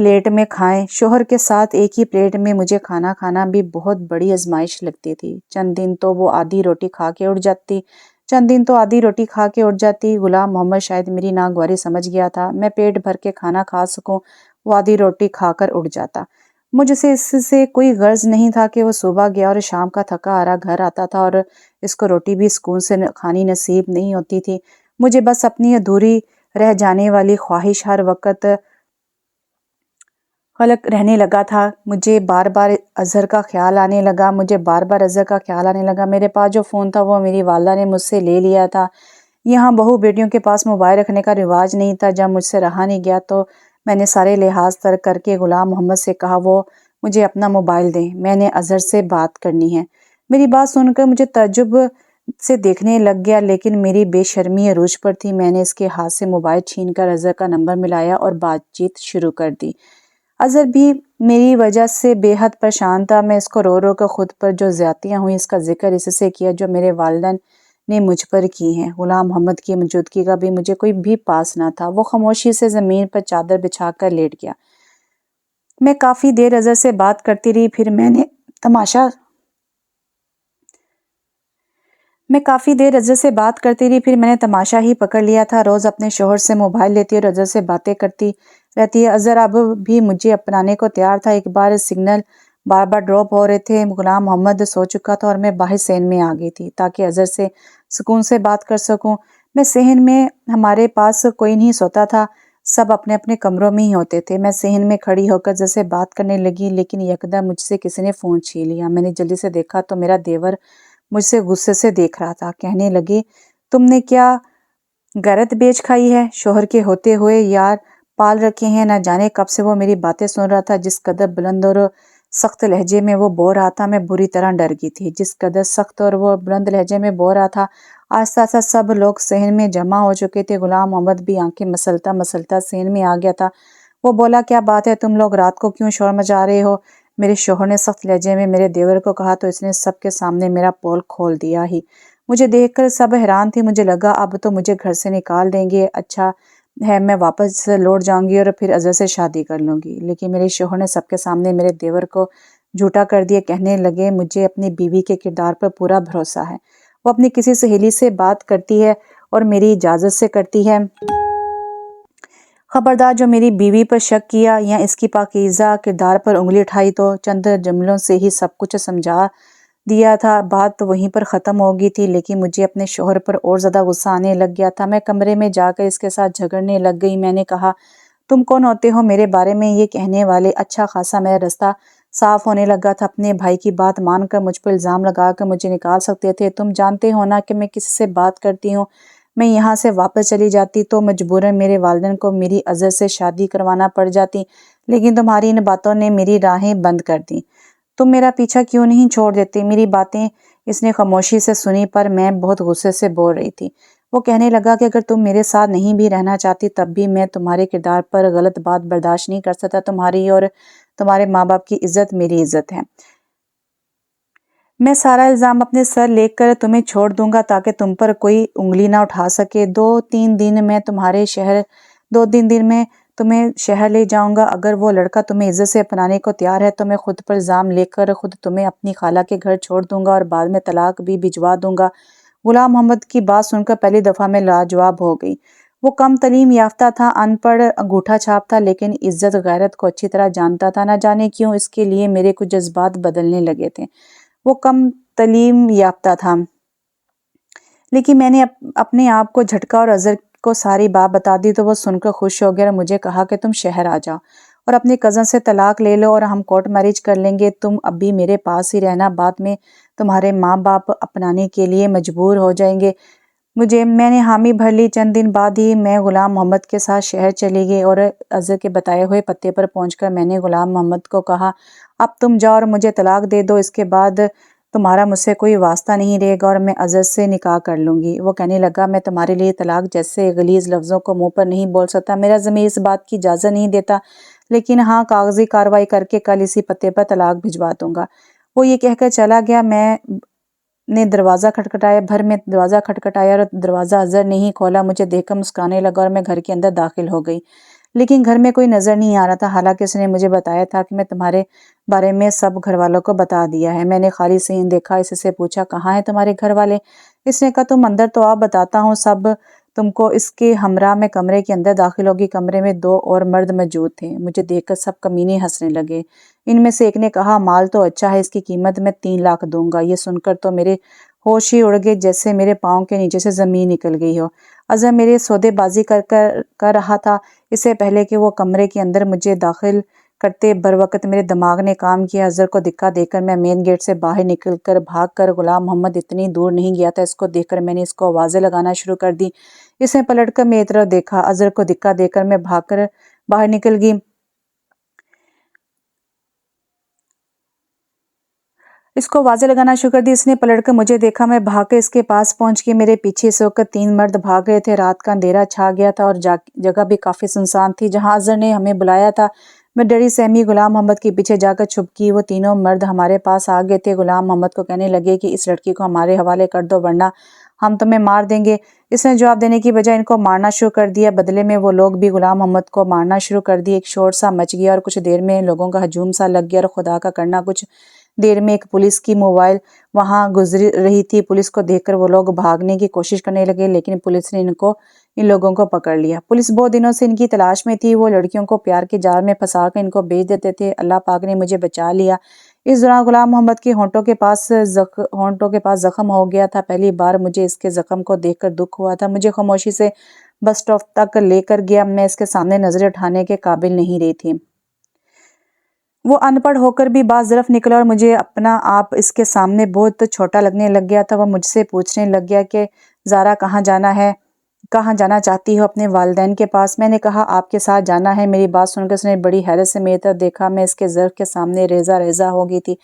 Plate میں کھائیں۔ شوہر کے ساتھ ایک ہی پلیٹ میں مجھے کھانا کھانا بھی بہت بڑی آزمائش لگتی تھی۔ چند دن تو آدھی روٹی کھا کے اٹھ جاتی۔ غلام محمد شاید میری ناگواری سمجھ گیا تھا۔ میں پیٹ بھر کے کھانا کھا سکوں، وہ آدھی روٹی کھا کر اٹھ جاتا۔ مجھ سے اس سے کوئی غرض نہیں تھا کہ وہ صبح گیا اور شام کا تھکا ہارا گھر آتا تھا اور اس کو روٹی بھی سکون سے کھانی نصیب نہیں ہوتی تھی۔ مجھے بس اپنی ادھوری رہ جانے والی خواہش ہر وقت قلق رہنے لگا تھا۔ مجھے بار بار اظہر کا خیال آنے لگا۔ میرے پاس جو فون تھا وہ میری والدہ نے مجھ سے لے لیا تھا۔ یہاں بہو بیٹیوں کے پاس موبائل رکھنے کا رواج نہیں تھا۔ جب مجھ سے رہا نہیں گیا تو میں نے سارے لحاظ ترک کر کے غلام محمد سے کہا وہ مجھے اپنا موبائل دیں، میں نے اظہر سے بات کرنی ہے۔ میری بات سن کر مجھے تعجب سے دیکھنے لگ گیا، لیکن میری بے شرمی عروج پر تھی۔ میں نے اس کے ہاتھ سے موبائل چھین کر اظہر کا نمبر ملایا اور بات چیت شروع کر دی۔ اظہر بھی میری وجہ سے بے حد پریشان تھا۔ میں اس کو رو رو کر خود پر جو زیادتیاں ہوئیں اس کا ذکر اس سے کیا جو میرے والدین نے مجھ پر کی ہیں۔ غلام محمد کی موجودگی کا بھی مجھے کوئی بھی پاس نہ تھا۔ وہ خاموشی سے زمین پر چادر بچھا کر لیٹ گیا۔ میں کافی دیر اظہر سے بات کرتی رہی، پھر میں نے تماشا ہی پکڑ لیا تھا۔ روز اپنے شوہر سے موبائل لیتی اور اظہر سے باتیں کرتی رہتی ہے۔ اظہر اب بھی مجھے اپنانے کو تیار تھا۔ ایک بار سگنل بار بار ڈراپ ہو رہے تھے۔ غلام محمد سو چکا تھا اور میں باہر صحن میں آ گئی تھی تاکہ اظہر سے سکون سے بات کر سکوں۔ میں صحن میں ہمارے پاس کوئی نہیں سوتا تھا، سب اپنے اپنے کمروں میں ہی ہوتے تھے۔ میں صحن میں کھڑی ہو کر اظہر سے بات کرنے لگی، لیکن یکدم مجھ سے کسی نے فون چھین لیا۔ میں نے جلدی سے دیکھا تو میرا دیور مجھ سے غصے سے دیکھ رہا تھا۔ کہنے لگے تم نے کیا غیرت بیچ کھائی ہے؟ شوہر کے ہوتے ہوئے یار پال رکھے ہیں۔ نہ جانے کب سے وہ میری باتیں سن رہا تھا۔ جس قدر بلند اور سخت لہجے میں وہ بول رہا تھا میں بری طرح ڈر گئی تھی۔ آہستہ آہستہ سب لوگ صحن میں جمع ہو چکے تھے۔ غلام محمد بھی آنکھیں مسلتا مسلتا صحن میں آ گیا تھا۔ وہ بولا کیا بات ہے، تم لوگ رات کو کیوں شور مچا رہے ہو؟ میرے شوہر نے سخت لہجے میں میرے دیور کو کہا تو اس نے سب کے سامنے میرا پول کھول دیا ہی۔ مجھے دیکھ کر سب حیران تھے۔ مجھے لگا اب تو مجھے گھر سے نکال دیں گے، اچھا ہے میں واپس لوٹ جاؤں گی اور پھر اظہر سے شادی کر لوں گی۔ لیکن میرے شوہر نے سب کے سامنے میرے دیور کو جھوٹا کر دیا۔ کہنے لگے مجھے اپنی بیوی کے کردار پر پورا بھروسہ ہے، وہ اپنی کسی سہیلی سے بات کرتی ہے اور میری اجازت سے کرتی ہے۔ خبردار جو میری بیوی پر شک کیا یا اس کی پاکیزہ کردار پر انگلی اٹھائی تو چند جملوں سے ہی سب کچھ سمجھا دیا تھا۔ بات تو وہیں پر ختم ہو گئی تھی، لیکن مجھے اپنے شوہر پر اور زیادہ غصہ آنے لگ گیا تھا۔ میں کمرے میں جا کر اس کے ساتھ جھگڑنے لگ گئی۔ میں نے کہا تم کون ہوتے ہو میرے بارے میں یہ کہنے والے؟ اچھا خاصا میرا رستہ صاف ہونے لگا تھا۔ اپنے بھائی کی بات مان کر مجھ پر الزام لگا کر مجھے نکال سکتے تھے۔ تم جانتے ہو نا کہ میں کسی سے بات کرتی ہوں۔ میں یہاں سے واپس چلی جاتی تو مجبوراً میرے والدین کو میری اظہر سے شادی کروانا پڑ جاتی، لیکن تمہاری ان باتوں نے میری راہیں بند کر دیں۔ تم میرا پیچھا کیوں نہیں چھوڑ دیتے؟ میری باتیں اس نے خاموشی سے سنی، پر میں بہت غصے سے بول رہی تھی۔ وہ کہنے لگا کہ اگر تم میرے ساتھ نہیں بھی رہنا چاہتی تب بھی میں تمہارے کردار پر غلط بات برداشت نہیں کر سکتا۔ تمہاری اور تمہارے ماں باپ کی عزت میری عزت ہے۔ میں سارا الزام اپنے سر لے کر تمہیں چھوڑ دوں گا تاکہ تم پر کوئی انگلی نہ اٹھا سکے۔ دو تین دن میں تمہیں شہر لے جاؤں گا۔ اگر وہ لڑکا تمہیں عزت سے اپنانے کو تیار ہے تو میں خود پر الزام لے کر خود تمہیں اپنی خالہ کے گھر چھوڑ دوں گا اور بعد میں طلاق بھی بھجوا دوں گا۔ غلام محمد کی بات سن کر پہلی دفعہ میں لاجواب ہو گئی۔ وہ کم تعلیم یافتہ تھا، ان پڑھ، انگوٹھا چھاپ تھا، لیکن عزت غیرت کو اچھی طرح جانتا تھا۔ نہ جانے کیوں اس کے لیے میرے کچھ جذبات بدلنے لگے تھے۔ وہ کم تعلیم یافتہ تھا، لیکن میں نے اپنے آپ کو جھٹکا اور اظہر کو ساری بات بتا دی تو وہ سن کر خوش ہو گیا اور مجھے کہا کہ تم شہر آ جاؤ اور اپنے کزن سے طلاق لے لو اور ہم کورٹ میرج کر لیں گے۔ تم اب بھی میرے پاس ہی رہنا، بعد میں تمہارے ماں باپ اپنانے کے لیے مجبور ہو جائیں گے۔ میں نے حامی بھر لی۔ چند دن بعد ہی میں غلام محمد کے ساتھ شہر چلی گئی اور اظہر کے بتائے ہوئے پتے پر پہنچ کر میں نے غلام محمد کو کہا اب تم جاؤ اور مجھے طلاق دے دو، اس کے بعد تمہارا مجھ سے کوئی واسطہ نہیں رہے گا اور میں اظہر سے نکاح کر لوں گی۔ وہ کہنے لگا میں تمہارے لیے طلاق جیسے غلیظ لفظوں کو منہ پر نہیں بول سکتا، میرا ضمیر اس بات کی اجازت نہیں دیتا، لیکن ہاں کاغذی کارروائی کر کے کل اسی پتے پر طلاق بھجوا دوں گا۔ وہ یہ کہہ کر چلا گیا۔ میں نے دروازہ کھٹکھٹایا اور دروازہ اظہر نے ہی کھولا۔ مجھے دیکھ کر مسکرانے لگا اور میں گھر کے اندر داخل ہو گئی، لیکن گھر میں کوئی نظر نہیں آ رہا تھا، حالانکہ اس نے مجھے بتایا تھا کہ میں تمہارے بارے میں سب گھر والوں کو بتا دیا ہے۔ میں نے خالی صحن دیکھا، اس سے پوچھا کہاں ہیں تمہارے گھر والے؟ اس نے کہا تم اندر تو آؤ، بتاتا ہوں سب تم کو۔ اس کے ہمراہ میں کمرے کے اندر داخل ہوگی۔ کمرے میں 2 اور مرد موجود تھے۔ مجھے دیکھ کر سب کمینے ہنسنے لگے۔ ان میں سے ایک نے کہا مال تو اچھا ہے، اس کی قیمت میں 3 لاکھ دوں گا۔ یہ سن کر تو میرے ہوش ہی اڑ گئے، جیسے میرے پاؤں کے نیچے سے زمین نکل گئی ہو۔ اظہر میرے سودے بازی کر رہا تھا۔ اس سے پہلے کہ وہ کمرے کے اندر مجھے داخل کرتے بروقت میرے دماغ نے کام کیا۔ اظہر کو دھکا دے کر میں مین گیٹ سے باہر نکل کر بھاگ کر غلام محمد اتنی دور نہیں گیا تھا۔ اس کو دیکھ کر میں نے اس کو آوازیں لگانا شروع کر دی۔ اس نے پلٹ کر میری طرف دیکھا۔ اظہر کو دھکا دے کر میں بھاگ کر باہر نکل گئی۔ اس کو آوازیں لگانا شروع کر دی۔ اس نے پلٹ کر مجھے دیکھا۔ میں بھاگ کر اس کے پاس پہنچ گئی۔ میرے پیچھے اس وقت 3 مرد بھاگ رہے تھے۔ رات کا اندھیرا چھا گیا تھا اور جگہ بھی کافی سنسان تھی جہاں اظہر نے ہمیں بلایا تھا۔ میں ڈری سہمی غلام محمد کے پیچھے جا کر چھپ گئی۔ وہ تینوں مرد ہمارے پاس آ گئے تھے۔ غلام محمد کو کہنے لگے کہ اس لڑکی کو ہمارے حوالے کر دو ورنہ ہم تمہیں مار دیں گے۔ اس نے جواب دینے کی بجائے ان کو مارنا شروع کر دیا۔ بدلے میں وہ لوگ بھی غلام محمد کو مارنا شروع کر دیے۔ ایک شور سا مچ گیا اور کچھ دیر میں لوگوں کا ہجوم سا لگ گیا اور خدا کا کرنا کچھ دیر میں ایک پولیس کی موبائل وہاں گزر رہی تھی۔ پولیس کو دیکھ کر وہ لوگ بھاگنے کی کوشش کرنے لگے، لیکن پولیس نے ان لوگوں کو پکڑ لیا۔ پولیس بہت دنوں سے ان کی تلاش میں تھی۔ وہ لڑکیوں کو پیار کے جال میں پھنسا کر ان کو بیچ دیتے تھے۔ اللہ پاک نے مجھے بچا لیا۔ اس دوران غلام محمد کے ہونٹوں کے پاس زخم ہو گیا تھا۔ پہلی بار مجھے اس کے زخم کو دیکھ کر دکھ ہوا تھا۔ مجھے خاموشی سے بس اسٹاپ تک لے کر گیا۔ میں اس کے سامنے نظریں اٹھانے کے قابل نہیں رہی تھی۔ وہ ان پڑھ ہو کر بھی باظرف نکلا اور مجھے اپنا آپ اس کے سامنے بہت چھوٹا لگنے لگ گیا تھا۔ وہ مجھ سے پوچھنے لگ گیا کہ زارا کہاں جانا چاہتی ہو؟ اپنے والدین کے پاس۔ میں نے کہا آپ کے ساتھ جانا ہے۔ میری بات سن کر اس نے بڑی حیرت سے میری طرف دیکھا۔ میں اس کے ظرف کے سامنے ریزہ ریزہ ہو گئی تھی۔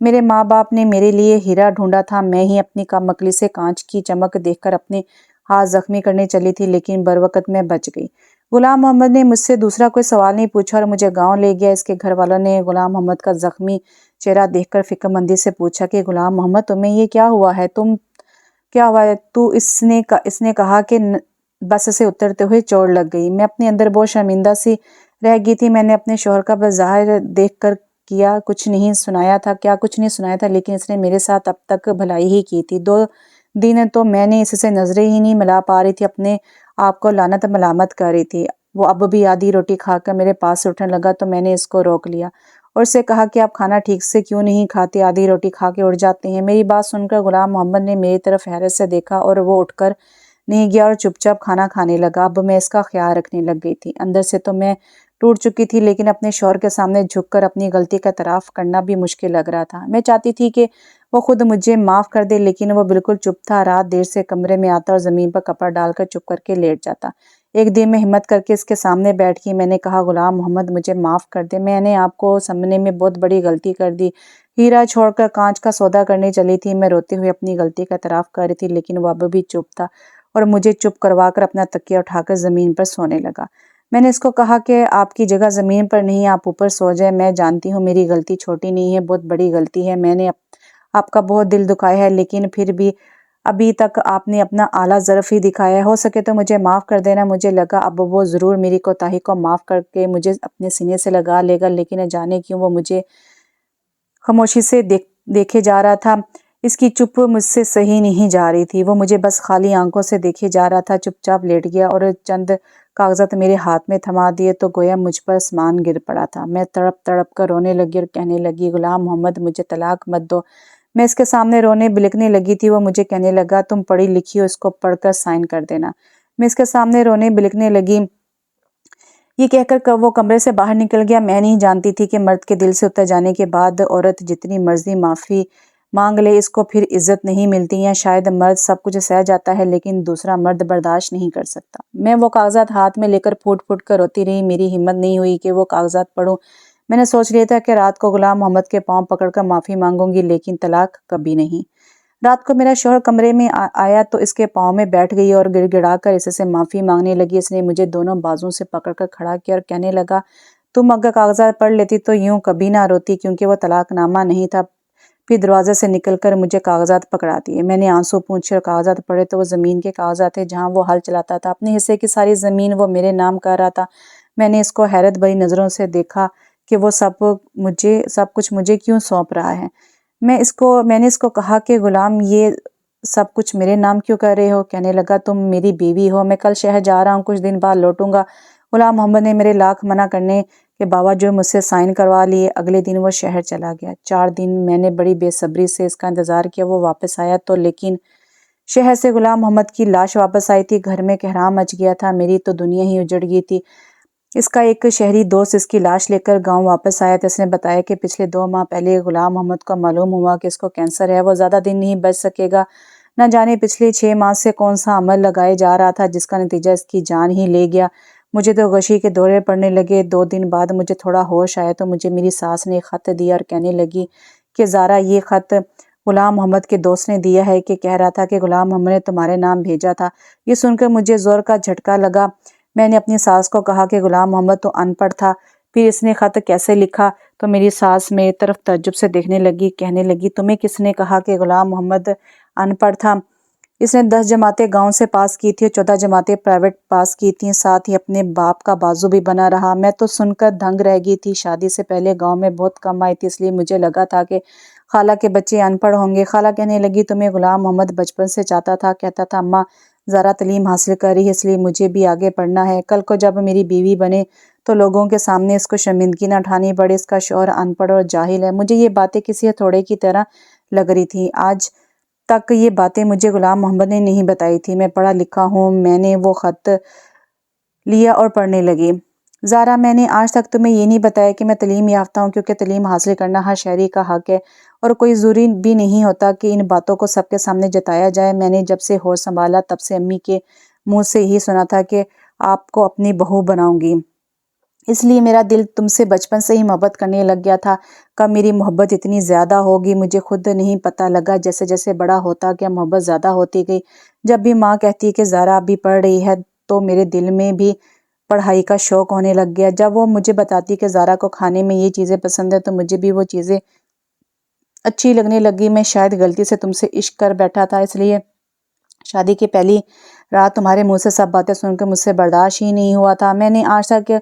میرے ماں باپ نے میرے لیے ہیرا ڈھونڈا تھا۔ میں ہی اپنی مکلی سے کانچ کی چمک دیکھ کر اپنے ہاتھ زخمی کرنے چلی تھی، لیکن بروقت میں بچ گئی۔ غلام محمد نے مجھ سے دوسرا کوئی سوال نہیں پوچھا اور مجھے گاؤں لے گیا۔ اس کے گھر والوں نے غلام محمد کا زخمی چہرہ دیکھ کر فکر مندی سے پوچھا کہ غلام محمد تمہیں یہ کیا ہوا ہے؟ تو اس نے کہا کہ بس سے اترتے ہوئے چوٹ لگ گئی۔ میں اپنے اندر بہت شرمندہ سی رہ گئی تھی۔ میں نے اپنے شوہر کا بس ظاہر دیکھ کر کیا کچھ نہیں سنایا تھا، لیکن اس نے میرے ساتھ اب تک بھلائی ہی کی تھی۔ 2 دن تو میں نے اس سے نظریں ہی نہیں ملا پا رہی تھی، اپنے آپ کو لعنت ملامت کر رہی تھی۔ وہ اب بھی آدھی روٹی کھا کر میرے پاس سے اٹھنے لگا تو میں نے اس کو روک لیا اور اس سے کہا کہ آپ کھانا ٹھیک سے کیوں نہیں کھاتے؟ آدھی روٹی کھا کے اٹھ جاتے ہیں۔ میری بات سن کر غلام محمد نے میری طرف حیرت سے دیکھا اور وہ اٹھ کر نہیں گیا اور چپ چاپ کھانا کھانے لگا۔ اب میں اس کا خیال رکھنے لگ گئی تھی۔ اندر سے تو میں ٹوٹ چکی تھی، لیکن اپنے شوہر کے سامنے جھک کر اپنی غلطی کا اعتراف کرنا بھی مشکل لگ رہا تھا۔ میں چاہتی تھی کہ وہ خود مجھے معاف کر دے، لیکن وہ بالکل چپ تھا۔ رات دیر سے کمرے میں آتا اور زمین پر کپڑا ڈال کر چپ کر کے لیٹ جاتا۔ ایک دن میں ہمت کر کے اس کے سامنے بیٹھ گئی۔ میں نے کہا غلام محمد مجھے معاف کر دے، میں نے آپ کو سمجھنے میں بہت بڑی غلطی کر دی۔ ہیرا چھوڑ کر کانچ کا سودا کرنے چلی تھی۔ میں روتے ہوئے اپنی غلطی کا اعتراف کر رہی تھی، لیکن وہ اب بھی چپ تھا اور مجھے چپ کروا کر اپنا تکیہ اٹھا کر زمین پر سونے لگا۔ میں نے اس کو کہا کہ آپ کی جگہ زمین پر نہیں، آپ اوپر سو جائیں۔ میں جانتی ہوں میری غلطی چھوٹی نہیں ہے، بہت بڑی غلطی ہے۔ میں نے آپ کا بہت دل دکھایا ہے، لیکن پھر بھی ابھی تک آپ نے اپنا اعلیٰ ظرف ہی دکھایا ہے۔ ہو سکے تو مجھے معاف کر دینا۔ مجھے لگا اب وہ ضرور میری کوتاہی کو معاف کر کے مجھے اپنے سینے سے لگا لے گا، لیکن نہ جانے کیوں وہ مجھے خاموشی سے دیکھے جا رہا تھا۔ اس کی چپ مجھ سے صحیح نہیں جا رہی تھی۔ وہ مجھے بس خالی آنکھوں سے دیکھے جا رہا تھا۔ چپ چاپ لیٹ گیا اور چند کاغذات میرے ہاتھ میں تھما دیے تو گویا مجھ پر آسمان گر پڑا تھا۔ میں تڑپ تڑپ کر رونے لگی اور کہنے لگی غلام محمد مجھے طلاق مت دو۔ میں اس کے سامنے رونے بلکنے لگی تھی۔ وہ مجھے کہنے لگا تم پڑھی لکھی ہو، اس کو پڑھ کر سائن کر دینا۔ میں اس کے سامنے رونے بلکنے لگی۔ یہ کہہ کر وہ کمرے سے باہر نکل گیا۔ میں نہیں جانتی تھی کہ مرد کے دل سے اتر جانے کے بعد عورت جتنی مرضی معافی مانگ لے اس کو پھر عزت نہیں ملتی، یا شاید مرد سب کچھ سہ جاتا ہے لیکن دوسرا مرد برداشت نہیں کر سکتا۔ میں وہ کاغذات ہاتھ میں لے کر پھوٹ پھوٹ کر روتی رہی۔ میری ہمت نہیں ہوئی کہ وہ کاغذات پڑھوں۔ میں نے سوچ لیا تھا کہ رات کو غلام محمد کے پاؤں پکڑ کر معافی مانگوں گی، لیکن طلاق کبھی نہیں۔ رات کو میرا شوہر کمرے میں آیا تو اس کے پاؤں میں بیٹھ گئی اور گڑ گڑا کر اس سے معافی مانگنے لگی۔ اس نے مجھے دونوں بازوؤں سے پکڑ کر کھڑا کیا اور کہنے لگا تم اگر کاغذات پڑھ لیتی تو یوں کبھی نہ روتی، کیونکہ وہ طلاق نامہ نہیں تھا۔ پھر دروازے سے نکل کر مجھے کاغذات پکڑا دیے۔ میں نے آنسو پونچھے اور کاغذات پڑھے تو وہ زمین کے کاغذات تھے جہاں وہ ہل چلاتا تھا۔ اپنے حصے کی ساری زمین وہ میرے نام کر رہا تھا۔ میں نے اس کو حیرت بھری نظروں سے دیکھا کہ وہ سب کچھ مجھے کیوں سونپ رہا ہے۔ میں نے اس کو کہا کہ غلام یہ سب کچھ میرے نام کیوں کر رہے ہو؟ کہنے لگا تم میری بیوی ہو، میں کل شہر جا رہا ہوں، کچھ دن بعد لوٹوں گا۔ غلام محمد نے میرے لاکھ منع کرنے کے باوجود مجھ سے سائن کروا لیے۔ اگلے دن وہ شہر چلا گیا۔ 4 دن میں نے بڑی بے صبری سے اس کا انتظار کیا، وہ واپس آیا تو لیکن شہر سے غلام محمد کی لاش واپس آئی تھی۔ گھر میں کہرام مچ گیا تھا، میری تو دنیا ہی اجڑ گئی تھی۔ اس کا ایک شہری دوست اس کی لاش لے کر گاؤں واپس آیا تھا۔ اس نے بتایا کہ پچھلے 2 ماہ پہلے غلام محمد کو معلوم ہوا کہ اس کو کینسر ہے، وہ زیادہ دن نہیں بچ سکے گا۔ نہ جانے پچھلے 6 ماہ سے کون سا عمل لگائے جا رہا تھا جس کا نتیجہ اس کی جان ہی لے گیا۔ مجھے تو غشی کے دورے پڑنے لگے۔ 2 دن بعد مجھے تھوڑا ہوش آیا تو مجھے میری ساس نے ایک خط دیا اور کہنے لگی کہ زارا یہ خط غلام محمد کے دوست نے دیا ہے، کہ کہہ رہا تھا کہ غلام محمد نے تمہارے نام بھیجا تھا۔ یہ سن کر مجھے زور کا جھٹکا لگا۔ میں نے اپنی ساس کو کہا کہ غلام محمد تو ان پڑھ تھا، پھر اس نے خط کیسے لکھا؟ تو میری ساس میری طرف تعجب سے دیکھنے لگی، کہنے لگی تمہیں کس نے کہا کہ غلام محمد ان پڑھ تھا؟ اس نے 10 جماعتیں گاؤں سے پاس کی تھی اور 14 جماعتیں پرائیویٹ پاس کی تھیں، ساتھ ہی اپنے باپ کا بازو بھی بنا رہا۔ میں تو سن کر دنگ رہ گئی تھی۔ شادی سے پہلے گاؤں میں بہت کم آئی تھی، اس لیے مجھے لگا تھا کہ خالہ کے بچے ان پڑھ ہوں گے۔ خالہ کہنے لگی تمہیں غلام محمد بچپن سے چاہتا تھا، کہتا تھا اماں زارا تعلیم حاصل کر رہی ہے اس لیے مجھے بھی آگے پڑھنا ہے، کل کو جب میری بیوی بنے تو لوگوں کے سامنے اس کو شرمندگی نہ اٹھانی پڑے، اس کا شوہر ان پڑھ اور جاہل ہے۔ مجھے یہ باتیں کسی ہتھوڑے کی طرح لگ رہی تھیں۔ آج تک یہ باتیں مجھے غلام محمد نے نہیں بتائی تھی۔ میں پڑھا لکھا ہوں۔ میں نے وہ خط لیا اور پڑھنے لگی۔ زارا میں نے آج تک تمہیں یہ نہیں بتایا کہ میں تعلیم یافتہ ہوں، کیونکہ تعلیم حاصل کرنا ہر شہری کا حق ہے اور کوئی ضروری بھی نہیں ہوتا کہ ان باتوں کو سب کے سامنے جتایا جائے۔ میں نے جب سے ہوش سنبھالا تب سے امی کے منہ سے یہی سنا تھا کہ آپ کو اپنی بہو بناؤں گی، اس لیے میرا دل تم سے بچپن سے ہی محبت کرنے لگ گیا تھا۔ کب میری محبت اتنی زیادہ ہوگی مجھے خود نہیں پتہ لگا۔ جیسے جیسے بڑا ہوتا گیا محبت زیادہ ہوتی گئی۔ جب بھی ماں کہتی کہ زارا ابھی پڑھ رہی ہے تو میرے دل میں بھی پڑھائی کا شوق ہونے لگ گیا۔ جب وہ مجھے بتاتی کہ زارا کو کھانے میں یہ چیزیں پسند ہیں تو مجھے بھی وہ چیزیں اچھی لگنے لگی۔ میں شاید غلطی سے تم سے عشق کر بیٹھا تھا، اس لیے شادی کی پہلی رات تمہارے منہ سے سب باتیں سن کر مجھ سے برداشت ہی نہیں ہوا تھا۔ میں نے آج تک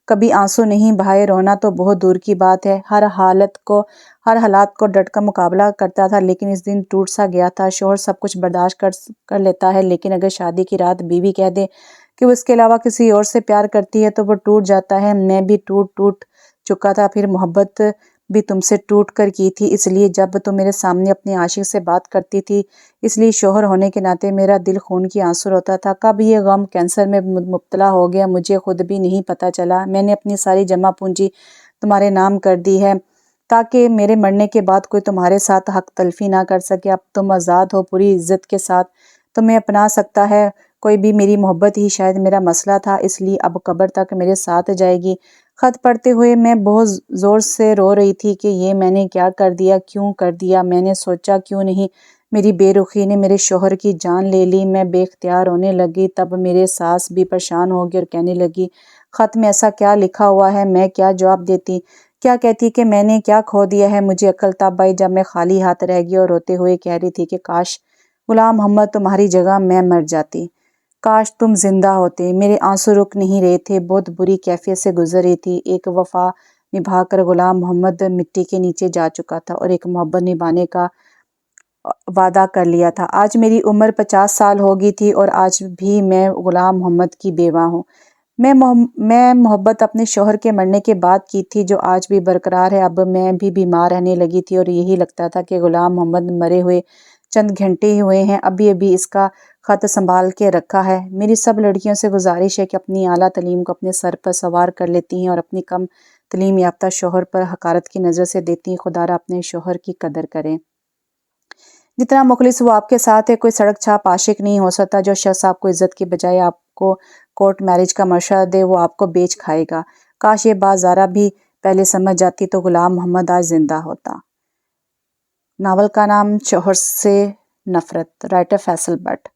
کبھی آنسو نہیں بہائے، رونا تو بہت دور کی بات ہے۔ ہر حالات کو ڈٹ کر مقابلہ کرتا تھا، لیکن اس دن ٹوٹ سا گیا تھا۔ شوہر سب کچھ برداشت کر لیتا ہے، لیکن اگر شادی کی رات بیوی کہہ دے کہ وہ اس کے علاوہ کسی اور سے پیار کرتی ہے تو وہ ٹوٹ جاتا ہے۔ میں بھی ٹوٹ چکا تھا، پھر محبت بھی تم سے ٹوٹ کر کی تھی، اس لیے جب تم میرے سامنے اپنے عاشق سے بات کرتی تھی، اس لیے شوہر ہونے کے ناطے میرا دل خون کی آنسو ہوتا تھا۔ کب یہ غم کینسر میں مبتلا ہو گیا مجھے خود بھی نہیں پتہ چلا۔ میں نے اپنی ساری جمع پونجی تمہارے نام کر دی ہے تاکہ میرے مرنے کے بعد کوئی تمہارے ساتھ حق تلفی نہ کر سکے۔ اب تم آزاد ہو، پوری عزت کے ساتھ تمہیں اپنا سکتا ہے کوئی بھی۔ میری محبت ہی شاید میرا مسئلہ تھا، اس لیے اب قبر تک میرے ساتھ جائے گی۔ خط پڑھتے ہوئے میں بہت زور سے رو رہی تھی کہ یہ میں نے کیا کر دیا، کیوں کر دیا؟ میں نے سوچا کیوں نہیں میری بے رخی نے میرے شوہر کی جان لے لی۔ میں بے اختیار رونے لگی۔ تب میرے ساس بھی پریشان ہو گئی اور کہنے لگی خط میں ایسا کیا لکھا ہوا ہے؟ میں کیا جواب دیتی؟ کیا کہتی کہ میں نے کیا کھو دیا ہے؟ مجھے عقل تب آئی جب میں خالی ہاتھ رہ گئی اور روتے ہوئے کہہ رہی تھی کہ کاش غلام محمد تمہاری جگہ میں مر جاتی، کاش تم زندہ ہوتے۔ میرے آنسو رک نہیں رہے تھے، بہت بری کیفیت سے گزر رہی تھی۔ ایک وفا نبھا کر غلام محمد مٹی کے نیچے جا چکا تھا اور ایک محبت نبھانے کا وعدہ کر لیا تھا۔ آج میری عمر 50 سال ہو گئی تھی اور آج بھی میں غلام محمد کی بیوہ ہوں۔ میں محبت اپنے شوہر کے مرنے کے بعد کی تھی جو آج بھی برقرار ہے۔ اب میں بھی بیمار رہنے لگی تھی اور یہی لگتا تھا کہ غلام محمد مرے ہوئے چند گھنٹے ہی ہوئے ہیں، ابھی اس کا خط سنبھال کے رکھا ہے۔ میری سب لڑکیوں سے گزارش ہے کہ اپنی اعلیٰ تعلیم کو اپنے سر پر سوار کر لیتی ہیں اور اپنی کم تعلیم یافتہ شوہر پر حقارت کی نظر سے دیتی ہیں۔ خدا را اپنے شوہر کی قدر کریں۔ جتنا مخلص وہ آپ کے ساتھ ہے، کوئی سڑک چھاپ عاشق نہیں ہو سکتا۔ جو شخص آپ کو عزت کی بجائے آپ کو کورٹ میرج کا مشورہ دے وہ آپ کو بیچ کھائے گا۔ کاش یہ بات زارا بھی پہلے سمجھ جاتی تو غلام محمد آج زندہ ہوتا۔ ناول کا نام شوہر سے نفرت، رائٹر فیصل بٹ۔